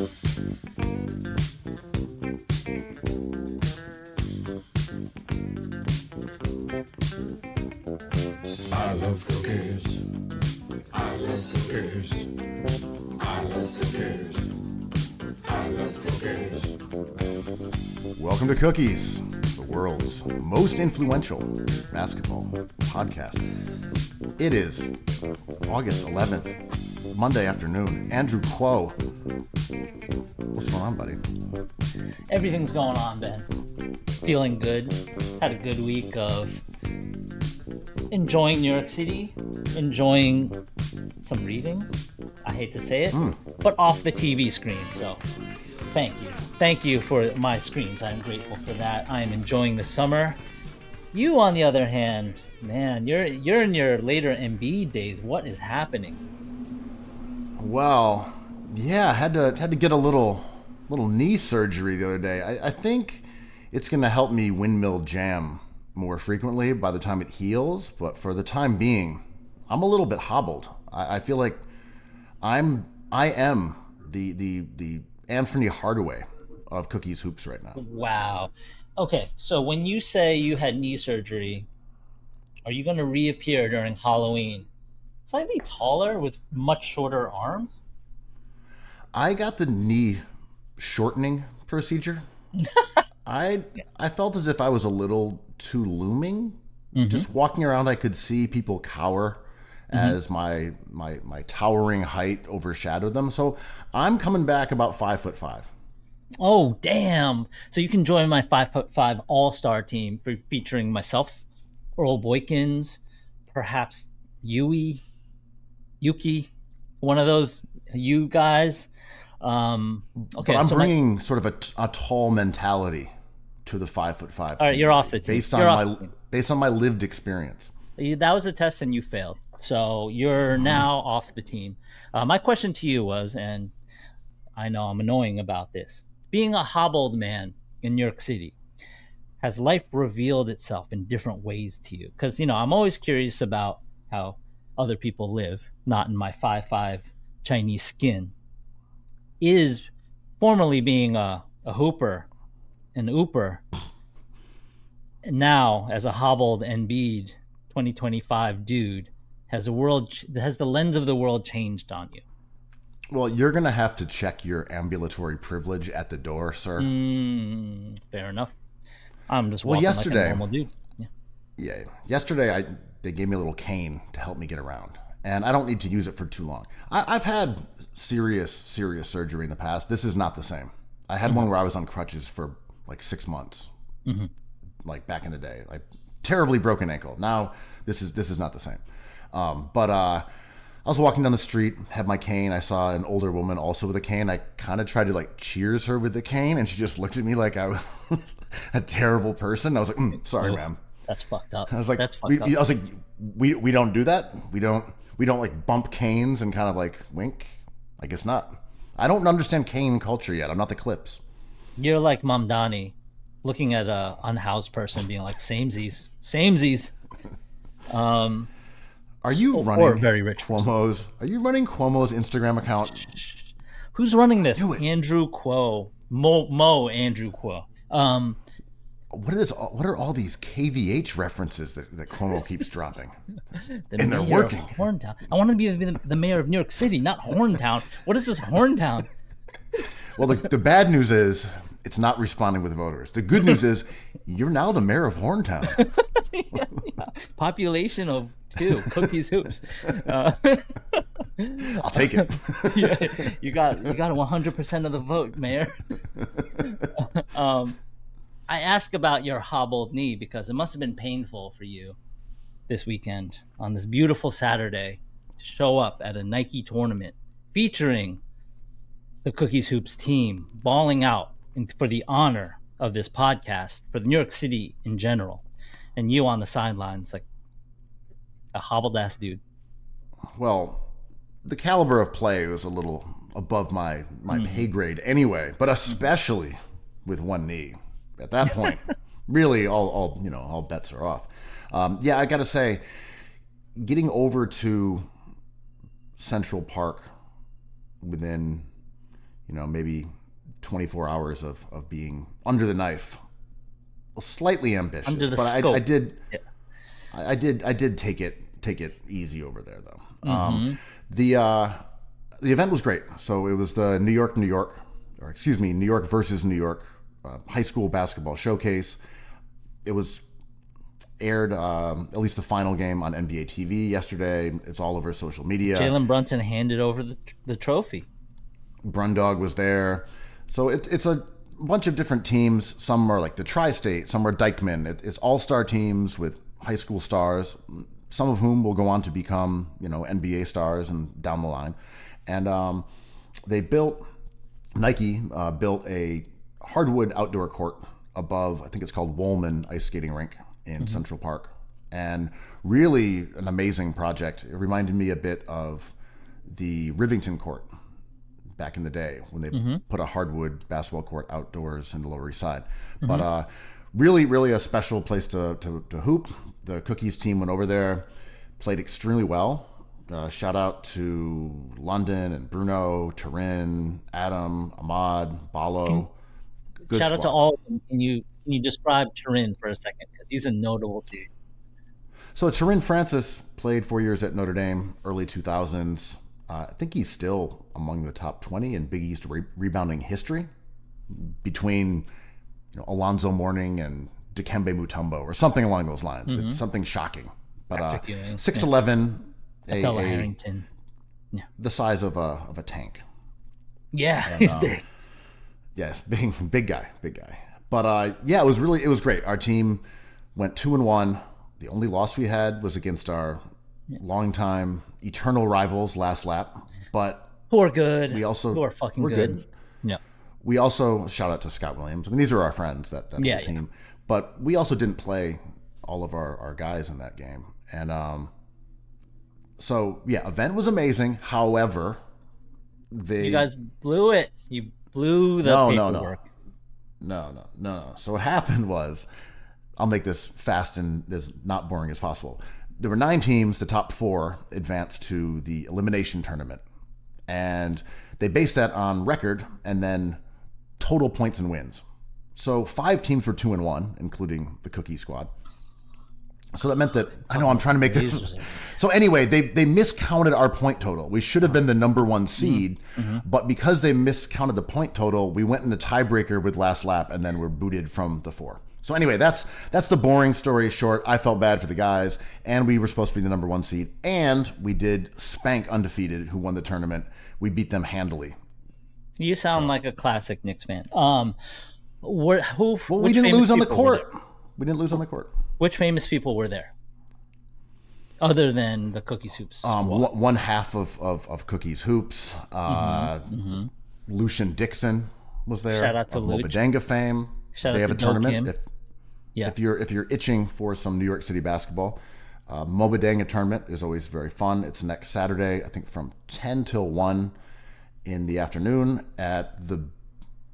I love cookies. I love cookies. I love cookies. I love cookies. Welcome to Cookies, the world's most influential basketball podcast. It is August 11th, Monday afternoon. Andrew Quo. What's going on, buddy? Everything's going on, Ben. Feeling good. Had a good week of enjoying New York City, enjoying some reading. I hate to say it, but off the TV screen. So thank you. Thank you for my screens. I'm grateful for that. I am enjoying the summer. You, on the other hand, man, you're in your later Embiid days. What is happening? Well, yeah, I had to get a little knee surgery the other day. I think it's going to help me windmill jam more frequently by the time it heals, but for the time being, I'm a little bit hobbled. I feel like I am the Anthony Hardaway of Cookies Hoops right now. Wow. Okay, so when you say you had knee surgery, are you going to reappear during Halloween? Slightly taller with much shorter arms? I got the knee shortening procedure. I felt as if I was a little too looming. Just walking around, I could see people cower as my towering height overshadowed them. So I'm coming back about 5'5". Oh, damn. So you can join my 5'5" all-star team featuring myself, Earl Boykins, perhaps Yuki, one of those you guys. Okay, but I'm bringing sort of a tall mentality to the 5'5". All right, you're off the team. Based on my lived experience. That was a test and you failed. So you're now off the team. My question to you was, and I know I'm annoying about this, being a hobbled man in New York City, has life revealed itself in different ways to you? Because, I'm always curious about how other people live, not in my 5'5" Chinese skin. Is formerly being a hooper, an ooper, and now as a hobbled Embiid 2025 dude, has the lens of the world changed on you? Well, you're going to have to check your ambulatory privilege at the door, sir. Fair enough. I'm just walking like a normal dude. Yeah. Yesterday, they gave me a little cane to help me get around, and I don't need to use it for too long. I've had serious surgery in the past. This is not the same. I had one where I was on crutches for like 6 months, like back in the day, like terribly broken ankle. Now this is not the same. But I was walking down the street, had my cane. I saw an older woman also with a cane. I kind of tried to like cheers her with the cane, and she just looked at me like I was a terrible person. I was like, sorry, ma'am. That's fucked up. I was like, we don't do that. We don't like bump canes and kind of like wink. I guess not. I don't understand cane culture yet. I'm not the Clips. You're like Mamdani, looking at a unhoused person, being like, samesies. Are you running or very rich Cuomo's? Are you running Cuomo's Instagram account? Who's running this? Do it. Andrew Quo. Mo Andrew Quo. What are all these KVH references that Cuomo keeps dropping? And they're mayor working. of Horntown. I want to be the mayor of New York City, not Horntown. What is this Horntown? Well, the bad news is it's not responding with voters. The good news is you're now the mayor of Horntown. yeah. Population of 2, Cookies Hoops. I'll take it. Yeah, you got 100% of the vote, Mayor. I ask about your hobbled knee because it must have been painful for you this weekend on this beautiful Saturday to show up at a Nike tournament featuring the Cookies Hoops team balling out for the honor of this podcast for New York City in general, and you on the sidelines like a hobbled ass dude. Well, the caliber of play was a little above my pay grade anyway, but especially with one knee. At that point, really all bets are off. I got to say, getting over to Central Park within maybe 24 hours of being under the knife. Well, slightly ambitious, Under the but scope. I did. Yeah. I did take it easy over there though. The event was great. So it was the New York, New York versus New York high school basketball showcase. It was aired at least the final game on NBA TV yesterday. It's all over social media. Jalen Brunson handed over the trophy. Brundog was there. So it's a bunch of different teams. Some are like the Tri-State, some are Dykeman. It's all-star teams with high school stars, some of whom will go on to become, NBA stars and down the line. And Nike built a hardwood outdoor court above, I think it's called Woolman Ice Skating Rink in Central Park. And really an amazing project. It reminded me a bit of the Rivington court back in the day when they put a hardwood basketball court outdoors in the Lower East Side. But really, really a special place to hoop. The Cookies team went over there, played extremely well. Shout out to London and Bruno, Turin, Adam, Ahmad, Balo. Good Shout out squad. to all of them. Can you describe Turin for a second? Because he's a notable dude. So Turin Francis played 4 years at Notre Dame, early 2000s. I think he's still among the top 20 in Big East rebounding history, between Alonzo Mourning and Dikembe Mutombo or something along those lines. It's something shocking. But 6'11", Fella Harrington. Yeah. the size of a tank. Yeah, he's big. Yes, big guy. But it was great. Our team went 2-1. The only loss we had was against our longtime eternal rivals, Last Lap. But Who are good. we also who are fucking we're good. Yeah. We also shout out to Scott Williams. I mean, these are our friends, that whole team. But we also didn't play all of our guys in that game. And event was amazing. However, You guys blew it. You blew the paperwork. No. So what happened was, I'll make this fast and as not boring as possible. There were 9 teams. The top 4 advanced to the elimination tournament. And they based that on record and then total points and wins. So 5 teams were 2-1, including the Cookie squad. So that meant that, I know I'm trying to make this. So anyway, they miscounted our point total. We should have been the number 1 seed, but because they miscounted the point total, we went into tiebreaker with Last Lap and then were booted from the 4. So anyway, that's the boring story short. I felt bad for the guys, and we were supposed to be the number 1 seed, and we did spank Undefeated, who won the tournament. We beat them handily. You sound like a classic Knicks fan. We didn't lose on the court. We didn't lose on the court. Which famous people were there? Other than the Cookie Soups squad? One half of Cookies Hoops. Lucian Dixon was there. Shout out to Luch. Mobadanga fame. Shout they out have to a tournament. Kim. If you're itching for some New York City basketball, Mobadanga tournament is always very fun. It's next Saturday, I think from 10 till 1 in the afternoon at the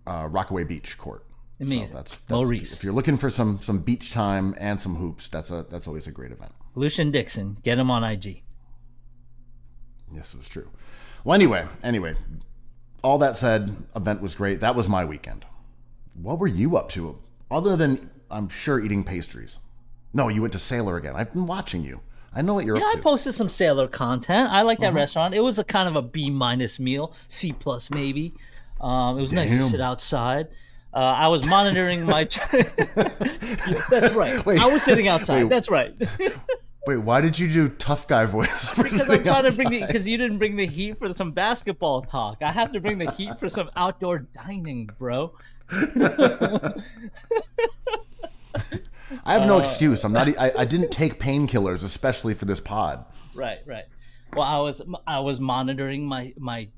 Rockaway Beach court. Amazing. So that's Maurice. if you're looking for some beach time and some hoops, that's always a great event. Lucian Dixon, get him on IG. Yes, it was true. Well, anyway, all that said, event was great. That was my weekend. What were you up to, other than, I'm sure, eating pastries? No, you went to Sailor again. I've been watching you. I know what you're up to. I posted some Sailor content. I like that restaurant. It was a kind of a B- meal, C+ maybe. It was nice to sit outside. I was monitoring my. That's right. Wait. I was sitting outside. Wait. That's right. Wait, why did you do tough guy voice? Because I'm trying to because you didn't bring the heat for some basketball talk. I have to bring the heat for some outdoor dining, bro. I have no excuse. I didn't take painkillers, especially for this pod. Right. Well, I was monitoring my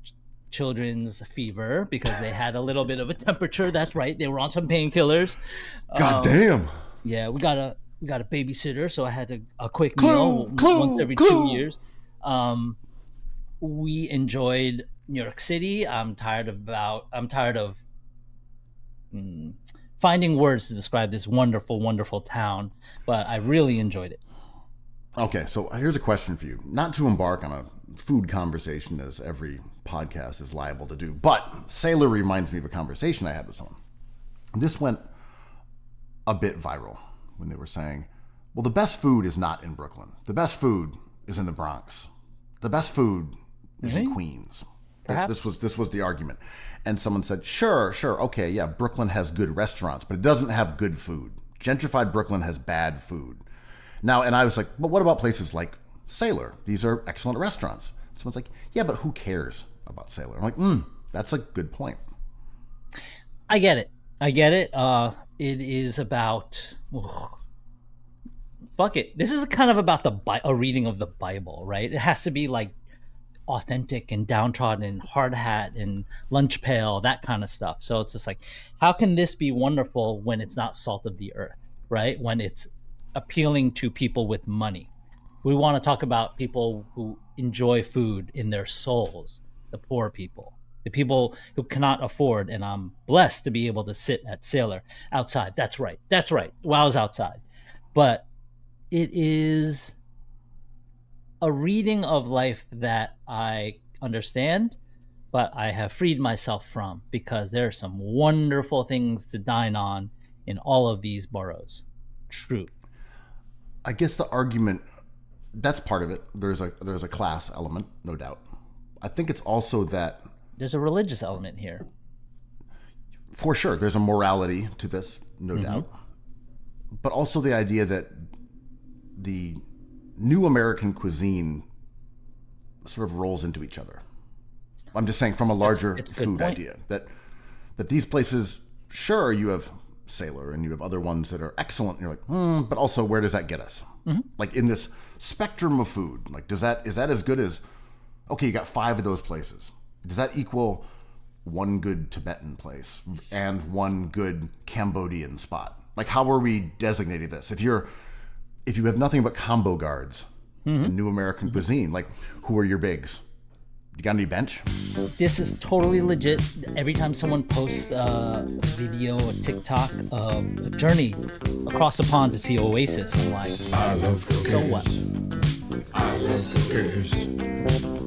children's fever because they had a little bit of a temperature. That's right. They were on some painkillers. God damn. Yeah, we got a babysitter, so I had a quick meal once every 2 years. We enjoyed New York City. I'm tired of finding words to describe this wonderful, wonderful town, but I really enjoyed it. Okay, so here's a question for you. Not to embark on a food conversation as every podcast is liable to do, but Sailor reminds me of a conversation I had with someone. This went a bit viral when they were saying, well, the best food is not in Brooklyn. The best food is in the Bronx. The best food is in Queens. Perhaps. This was the argument. And someone said, sure, okay, yeah, Brooklyn has good restaurants, but it doesn't have good food. Gentrified Brooklyn has bad food. Now, and I was like, but what about places like Sailor? These are excellent restaurants. Someone's like, yeah, but who cares about Sailor? I'm like, that's a good point. I get it. It is about... fuck it. This is kind of about a reading of the Bible, right? It has to be like authentic and downtrodden and hard hat and lunch pail, that kind of stuff. So it's just like, how can this be wonderful when it's not salt of the earth, right? When it's appealing to people with money. We want to talk about people who enjoy food in their souls, the poor people, the people who cannot afford. And I'm blessed to be able to sit at Sailor outside. That's right. Wow's outside. But it is a reading of life that I understand, but I have freed myself from, because there are some wonderful things to dine on in all of these boroughs. True. I guess the argument, that's part of it. There's a class element, no doubt. I think it's also that there's a religious element here. For sure, there's a morality to this, no doubt. But also the idea that the new American cuisine sort of rolls into each other. I'm just saying from a larger food idea that these places, sure, you have Sailor and you have other ones that are excellent, and you're like, but also where does that get us? Like in this spectrum of food, like is that as good as, okay, you got 5 of those places. Does that equal one good Tibetan place and one good Cambodian spot? Like, how are we designating this? If you have nothing but combo guards in new American cuisine, like, who are your bigs? You got any bench? This is totally legit. Every time someone posts a video or TikTok of a journey across the pond to see Oasis, I'm like, I love cookies. so what? I love cookies.